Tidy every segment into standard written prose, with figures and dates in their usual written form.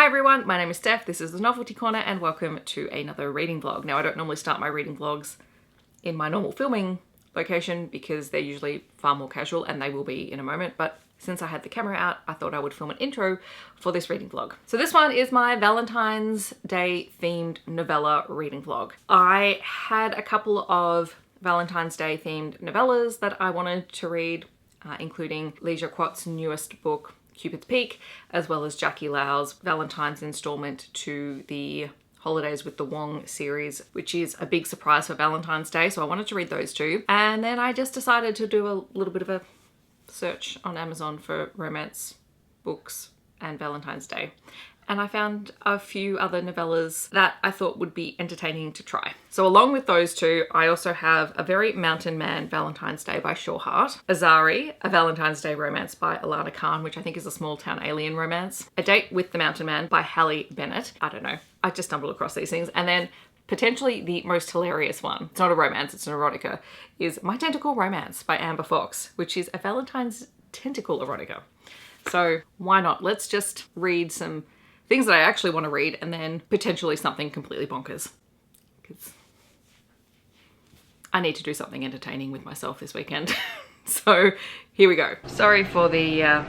Hi everyone, my name is Steph, this is the Novelty Corner and welcome to another reading vlog. Now I don't normally start my reading vlogs in my normal filming location because they're usually far more casual, and they will be in a moment, but since I had the camera out, I thought I would film an intro for this reading vlog. So this one is my Valentine's Day themed novella reading vlog. I had a couple of Valentine's Day themed novellas that I wanted to read, including Jacquot's newest book, Cupid's Peak, as well as Jackie Lau's Valentine's installment to the Holidays with the Wong series, which is a big surprise for Valentine's Day. So I wanted to read those two. And then I just decided to do a little bit of a search on Amazon for romance books and Valentine's Day. And I found a few other novellas that I thought would be entertaining to try. So along with those two, I also have A Very Mountain Man Valentine's Day by Shorehart, Azari, A Valentine's Day Romance by Alana Khan, which I think is a small town alien romance, A Date with the Mountain Man by Hallie, Bennett. I don't know, I just stumbled across these things. And then potentially the most hilarious one, it's not a romance, it's an erotica, is My Tentacle Romance by Amber Fox, which is a Valentine's tentacle erotica. So why not? Let's just read some things that I actually want to read, and then potentially something completely bonkers, because I need to do something entertaining with myself this weekend. So here we go. Sorry for the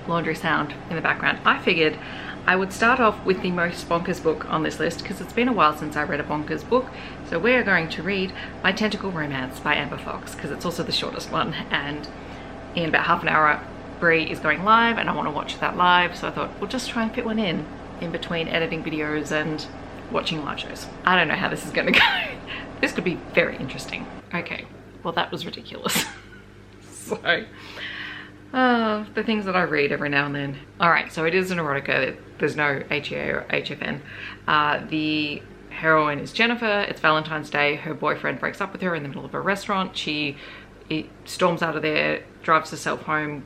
laundry sound in the background. I figured I would start off with the most bonkers book on this list because it's been a while since I read a bonkers book. So we're going to read My Tentacle Romance by Amber Fox because it's also the shortest one, and in about half an hour Brie is going live and I want to watch that live, so I thought we'll just try and fit one in between editing videos and watching live shows. I don't know how this is going to go. This could be very interesting. Okay, well that was ridiculous. So, the things that I read every now and then. Alright, so it is an erotica. There's no HEA or HFN. The heroine is Jennifer. It's Valentine's Day. Her boyfriend breaks up with her in the middle of a restaurant. She storms out of there, drives herself home,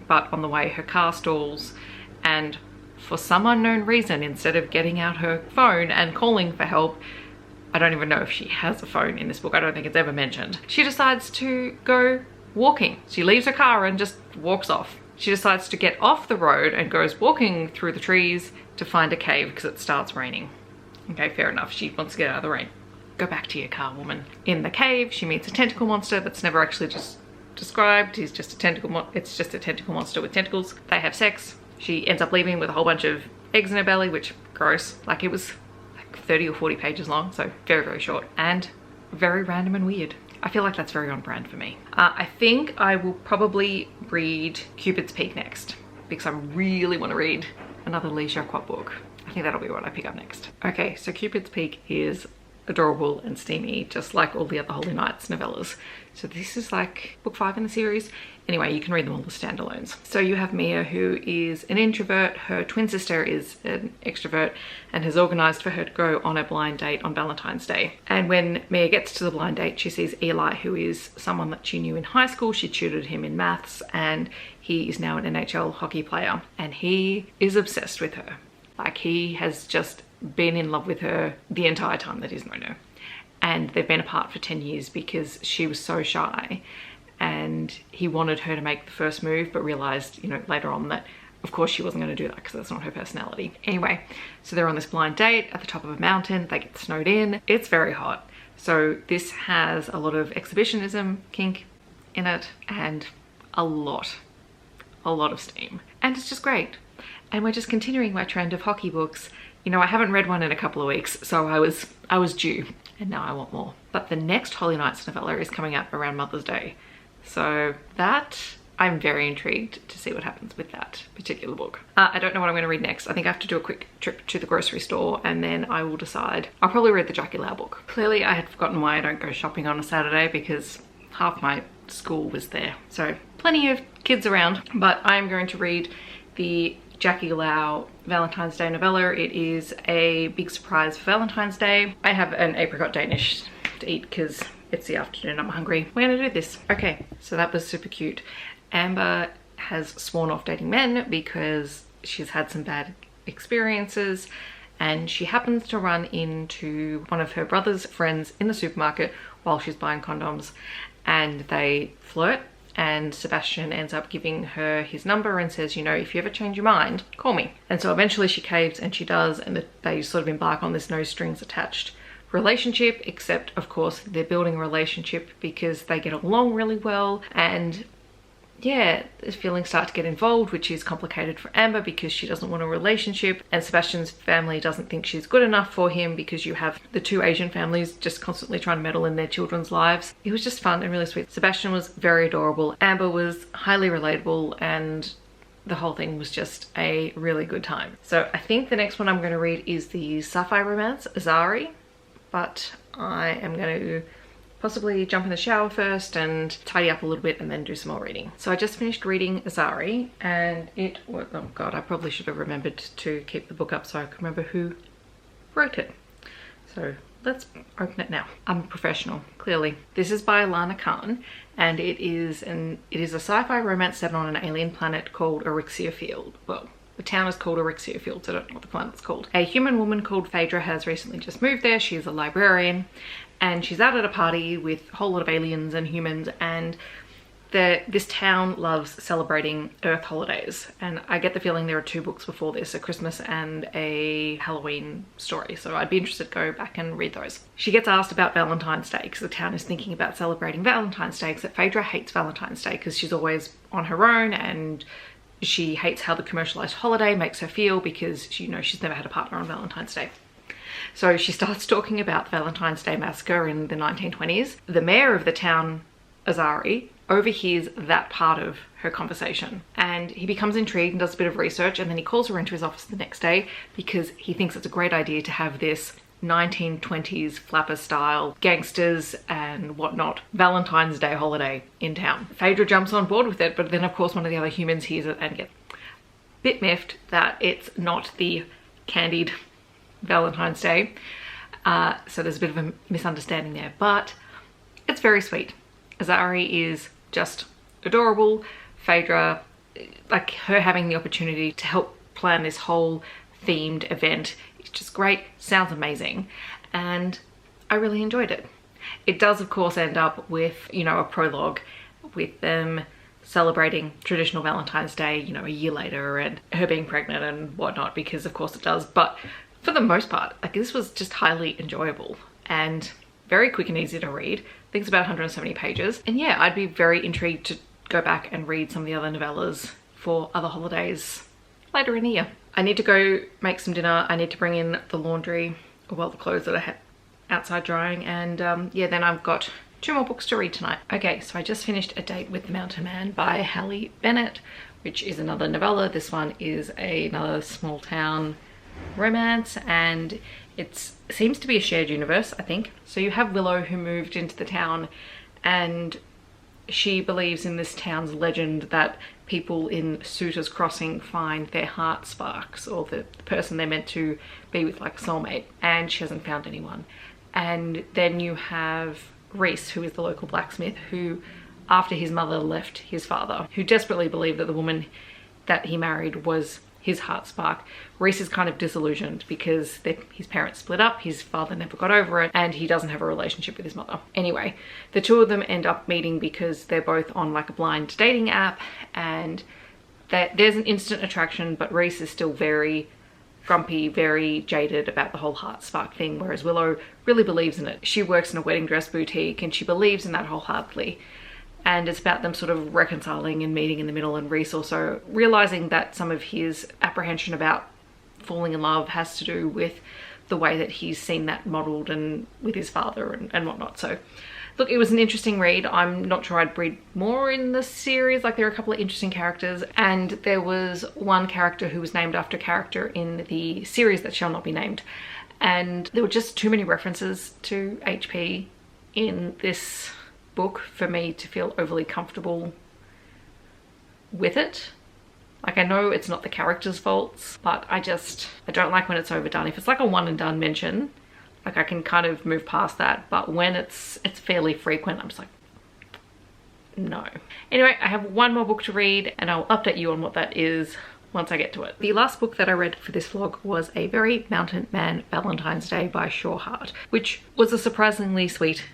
but on the way her car stalls, and for some unknown reason, instead of getting out her phone and calling for help, I don't even know if she has a phone in this book, I don't think it's ever mentioned, she decides to go walking. She leaves her car and just walks off. She decides to get off the road and goes walking through the trees to find a cave because it starts raining. Okay, fair enough, she wants to get out of the rain. Go back to your car, woman. In the cave, she meets a tentacle monster that's never actually just described. He's just a tentacle it's just a tentacle monster with tentacles. They have sex. She ends up leaving with a whole bunch of eggs in her belly, which gross. Like, it was like 30 or 40 pages long, so very, very short and very random and weird. I feel like that's very on brand for me. I think I will probably read Cupid's Peak next because I really want to read another Jacquot book. I think that'll be what I pick up next. Okay, so Cupid's Peak is adorable and steamy, just like all the other Holy Nights novellas. So this is like book 5 in the series. Anyway, you can read them all as standalones. So you have Mia, who is an introvert. Her twin sister is an extrovert and has organized for her to go on a blind date on Valentine's Day. And when Mia gets to the blind date, she sees Eli, who is someone that she knew in high school. She tutored him in maths and he is now an NHL hockey player, and he is obsessed with her. Like, he has just been in love with her the entire time that he's known her. And they've been apart for 10 years because she was so shy and he wanted her to make the first move, but realized, you know, later on that of course she wasn't going to do that because that's not her personality. Anyway, so they're on this blind date at the top of a mountain. They get snowed in. It's very hot. So this has a lot of exhibitionism kink in it and a lot of steam. And it's just great. And we're just continuing my trend of hockey books. You know, I haven't read one in a couple of weeks, so I was due, and now I want more. But the next Holy Nights novella is coming up around Mother's Day. So that, I'm very intrigued to see what happens with that particular book. I don't know what I'm going to read next. I think I have to do a quick trip to the grocery store and then I will decide. I'll probably read the Jackie Lau book. Clearly I had forgotten why I don't go shopping on a Saturday because half my school was there. So plenty of kids around, but I'm going to read the Jackie Lau Valentine's Day novella. It is a big surprise for Valentine's Day. I have an apricot Danish to eat because it's the afternoon, I'm hungry. We're gonna do this. Okay, so that was super cute. Amber has sworn off dating men because she's had some bad experiences, and she happens to run into one of her brother's friends in the supermarket while she's buying condoms, and they flirt and Sebastian ends up giving her his number and says, you know, if you ever change your mind, call me. And so eventually she caves, and she does, and they sort of embark on this no strings attached relationship, except of course they're building a relationship because they get along really well. And yeah, the feelings start to get involved, which is complicated for Amber because she doesn't want a relationship, and Sebastian's family doesn't think she's good enough for him because you have the two Asian families just constantly trying to meddle in their children's lives. It was just fun and really sweet. Sebastian was very adorable, Amber was highly relatable, and the whole thing was just a really good time. So I think the next one I'm going to read is the sci-fi romance Azari, but I am going to possibly jump in the shower first and tidy up a little bit and then do some more reading. So I just finished reading Azari, and it was, oh god, I probably should have remembered to keep the book up so I could remember who wrote it. So let's open it now. I'm a professional, clearly. This is by Alana Khan, and it is a sci-fi romance set on an alien planet called Erixia Field. Well, the town is called Erixia Field, so I don't know what the planet's called. A human woman called Phaedra has recently just moved there. She's a librarian, and she's out at a party with a whole lot of aliens and humans, and this town loves celebrating Earth holidays. And I get the feeling there are two books before this, a Christmas and a Halloween story, so I'd be interested to go back and read those. She gets asked about Valentine's Day because the town is thinking about celebrating Valentine's Day, except Phaedra hates Valentine's Day because she's always on her own, and she hates how the commercialized holiday makes her feel because, you know, she's never had a partner on Valentine's Day. So she starts talking about the Valentine's Day massacre in the 1920s. The mayor of the town, Azari, overhears that part of her conversation, and he becomes intrigued and does a bit of research, and then he calls her into his office the next day because he thinks it's a great idea to have this 1920s flapper style gangsters and whatnot Valentine's Day holiday in town. Phaedra jumps on board with it, but then of course one of the other humans hears it and gets a bit miffed that it's not the candied Valentine's Day. So there's a bit of a misunderstanding there, but it's very sweet. Azari is just adorable. Phaedra, like her having the opportunity to help plan this whole themed event, it's just great, sounds amazing, and I really enjoyed it. It does of course end up with, you know, a prologue with them celebrating traditional Valentine's Day, you know, a year later, and her being pregnant and whatnot, because of course it does. But for the most part, like, this was just highly enjoyable and very quick and easy to read. I think it's about 170 pages. And yeah, I'd be very intrigued to go back and read some of the other novellas for other holidays later in the year. I need to go make some dinner. I need to bring in the laundry, well, the clothes that I had outside drying, and yeah, then I've got 2 more books to read tonight. Okay, so I just finished A Date with the Mountain Man by Hallie Bennett, which is another novella. This one is another small town romance, and it seems to be a shared universe, I think. So you have Willow, who moved into the town, and she believes in this town's legend that people in Suitors Crossing find their heart sparks, or the person they're meant to be with, like a soulmate, and she hasn't found anyone. And then you have Reese, who is the local blacksmith, who, after his mother left his father, who desperately believed that the woman that he married was his heart spark. Reese is kind of disillusioned because his parents split up, his father never got over it, and he doesn't have a relationship with his mother. Anyway, the two of them end up meeting because they're both on like a blind dating app, and there's an instant attraction, but Reese is still very grumpy, very jaded about the whole heart spark thing, whereas Willow really believes in it. She works in a wedding dress boutique and she believes in that wholeheartedly. And it's about them sort of reconciling and meeting in the middle, and Reese also realizing that some of his apprehension about falling in love has to do with the way that he's seen that modeled and with his father and whatnot. So look, it was an interesting read. I'm not sure I'd read more in the series. Like, there are a couple of interesting characters, and there was one character who was named after a character in the series that shall not be named, and there were just too many references to HP in this book for me to feel overly comfortable with it. Like, I know it's not the characters' faults, but I don't like when it's overdone. If it's like a one and done mention, like, I can kind of move past that, but when it's fairly frequent, I'm just like, no. Anyway, I have one more book to read, and I'll update you on what that is once I get to it. The last book that I read for this vlog was A Very Mountain Man Valentine's Day by Shorehart, which was a surprisingly sweet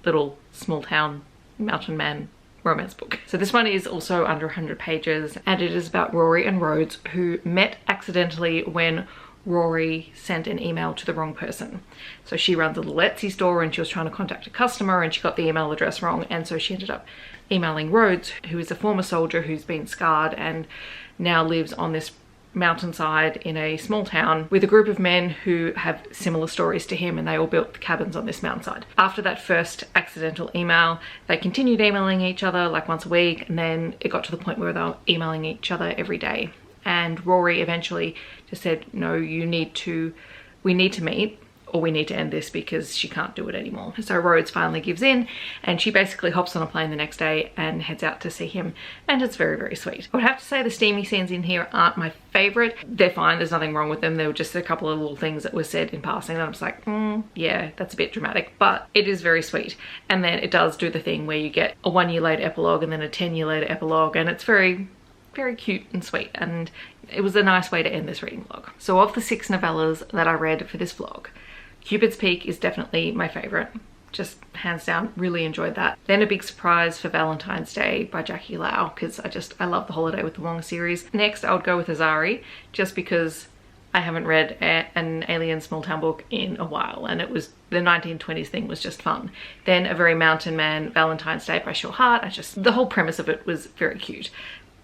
little small town mountain man romance book. So this one is also under 100 pages, and it is about Rory and Rhodes, who met accidentally when Rory sent an email to the wrong person. So she runs a little Etsy store and she was trying to contact a customer and she got the email address wrong, and so she ended up emailing Rhodes, who is a former soldier who's been scarred and now lives on this mountainside in a small town with a group of men who have similar stories to him, and they all built cabins on this mountainside. After that first accidental email, they continued emailing each other like once a week, and then it got to the point where they were emailing each other every day. And Rory eventually just said, no, we need to meet, or we need to end this because she can't do it anymore. So Rhodes finally gives in, and she basically hops on a plane the next day and heads out to see him, and it's very, very sweet. I would have to say the steamy scenes in here aren't my favorite. They're fine, there's nothing wrong with them. There were just a couple of little things that were said in passing that I'm just like, yeah, that's a bit dramatic, but it is very sweet. And then it does do the thing where you get a 1 year later epilogue and then a 10-year later epilogue, and it's very, very cute and sweet, and it was a nice way to end this reading vlog. So of the 6 novellas that I read for this vlog, Cupid's Peak is definitely my favorite. Just hands down, really enjoyed that. Then A Big Surprise for Valentine's Day by Jacquot, because I love the Holiday with the Wong series. Next I would go with Azari, just because I haven't read an alien small town book in a while, and it was the 1920s thing was just fun. Then A Very Mountain Man, Valentine's Day by Sure Heart. The whole premise of it was very cute.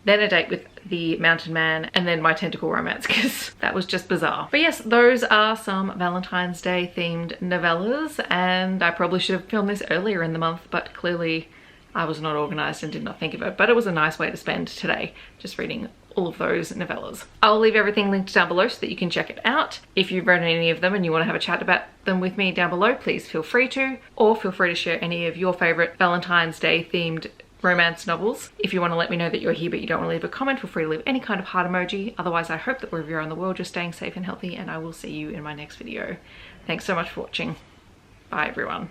Then A Date with the Mountain Man, and then my Tentacle Romance, because that was just bizarre. But yes, those are some Valentine's Day themed novellas, and I probably should have filmed this earlier in the month, but clearly I was not organized and did not think of it. But it was a nice way to spend today, just reading all of those novellas. I'll leave everything linked down below so that you can check it out. If you've read any of them and you want to have a chat about them with me down below, please feel free to, or feel free to share any of your favorite Valentine's Day themed romance novels. If you want to let me know that you're here but you don't want to leave a comment, feel free to leave any kind of heart emoji. Otherwise, I hope that wherever you're in the world, you're staying safe and healthy, and I will see you in my next video. Thanks so much for watching. Bye everyone.